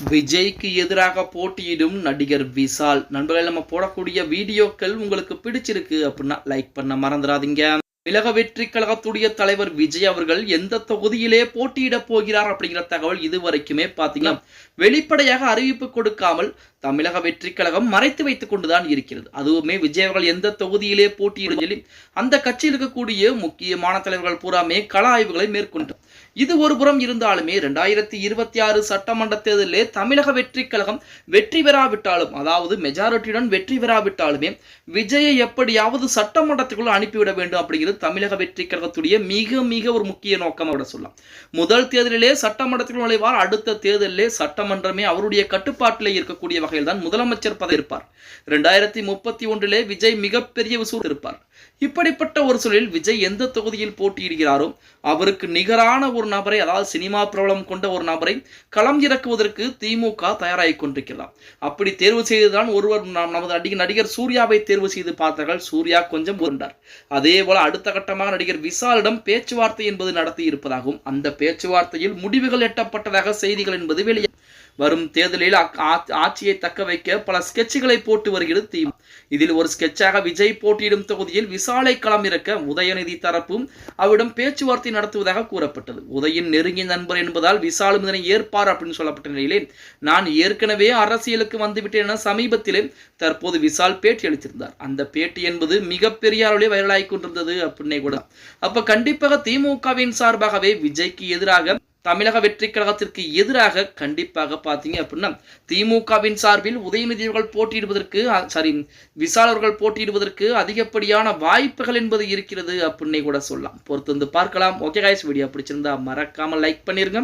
விஜய்க்கு எதிராக போட்டியிடும் நடிகர் விஷால். நண்பர்கள், நம்ம போடக்கூடிய வீடியோக்கள் உங்களுக்கு பிடிச்சிருக்கு அப்படின்னா லைக் பண்ண மறந்துடாதீங்க. தமிழக வெற்றி கழகத்துடைய தலைவர் விஜய் அவர்கள் எந்த தொகுதியிலே போட்டியிட போகிறார் அப்படிங்கிற தகவல் இதுவரைக்குமே பாத்தீங்கன்னா வெளிப்படையாக அறிவிப்பு கொடுக்காமல் தமிழக வெற்றி கழகம் மறைத்து வைத்துக் கொண்டுதான் இருக்கிறது. அதுவுமே விஜய் அவர்கள் எந்த தொகுதியிலே போட்டியிடும் சொல்லி அந்த கட்சியில் இருக்கக்கூடிய முக்கியமான தலைவர்கள் பூராமே கள ஆய்வுகளை மேற்கொண்டார். இது ஒரு புறம் இருந்தாலுமே 2026 சட்டமன்ற தேர்தலிலே தமிழக வெற்றி கழகம் வெற்றி பெறாவிட்டாலும், அதாவது மெஜாரிட்டியுடன் வெற்றி பெறாவிட்டாலுமே விஜயை எப்படியாவது சட்டமன்றத்துக்குள் அனுப்பிவிட வேண்டும் அப்படிங்கிறது தமிழக வெற்றி கழகத்துடைய மிக மிக ஒரு முக்கிய நோக்கம் அவட சொல்லலாம். முதல் தேர்தலிலே சட்டமன்றத்தில் நுழைவார், அடுத்த தேர்தலிலே சட்டமன்றமே அவருடைய கட்டுப்பாட்டிலே இருக்கக்கூடிய வகையில் தான் முதலமைச்சர் பதவி இருப்பார். 2031 விஜய் மிகப்பெரிய விசூல் இருப்பார். இப்படிப்பட்ட ஒரு சூழலில் விஜய் எந்த தொகுதியில் போட்டியிடுகிறாரோ அவருக்கு நிகரான ஒரு நபரை, அதாவது சினிமா பிரபலம் கொண்ட ஒரு நபரை களம் இறக்குவதற்கு திமுக தயாராகி கொண்டிருக்கிறார். அப்படி தேர்வு செய்துதான் ஒருவர் நமது நடிகர் சூர்யாவை தேர்வு செய்து பார்த்தார்கள். சூர்யா கொஞ்சம் உருண்டார். அதே போல அடுத்த கட்டமாக நடிகர் விஷாலிடம் பேச்சுவார்த்தை என்பது நடத்தி இருப்பதாகவும் அந்த பேச்சுவார்த்தையில் முடிவுகள் எட்டப்பட்டதாக செய்திகள் என்பது வெளியே. வரும் தேர்தலில் ஆட்சியை தக்க வைக்க பல ஸ்கெட்சுகளை போட்டு வருகிறது திமுக. இதில் ஒரு ஸ்கெட்சாக விஜய் போட்டியிடும் தொகுதியில் விஷாலை களம் இறக்க உதயநிதி தரப்பும் அவரிடம் பேச்சுவார்த்தை நடத்துவதாக கூறப்பட்டது. உதயின் நெருங்கிய நண்பர் என்பதால் விஷாலும் இதனை ஏற்பார் அப்படின்னு சொல்லப்பட்ட நிலையிலே நான் ஏற்கனவே அரசியலுக்கு வந்துவிட்டேன் என சமீபத்திலே தற்போது விஷால் பேட்டி அளித்திருந்தார். அந்த பேட்டி என்பது மிகப்பெரிய அளவிலே வைரலாகி கொண்டிருந்தது அப்படின்னே கூட. அப்ப கண்டிப்பாக திமுகவின் சார்பாகவே விஜய்க்கு எதிராக, தமிழக வெற்றி கழகத்திற்கு எதிராக கண்டிப்பாக பார்த்தீங்க அப்படின்னா திமுகவின் சார்பில் உதயநிதி அவர்கள் போட்டியிடுவதற்கு, விஷால் அவர்கள் போட்டியிடுவதற்கு அதிகப்படியான வாய்ப்புகள் என்பது இருக்கிறது அப்படின்னே கூட சொல்லலாம். பொறுத்து வந்து பார்க்கலாம். ஓகே கைஸ், வீடியோ பிடிச்சிருந்தா மறக்காம லைக் பண்ணிருங்க.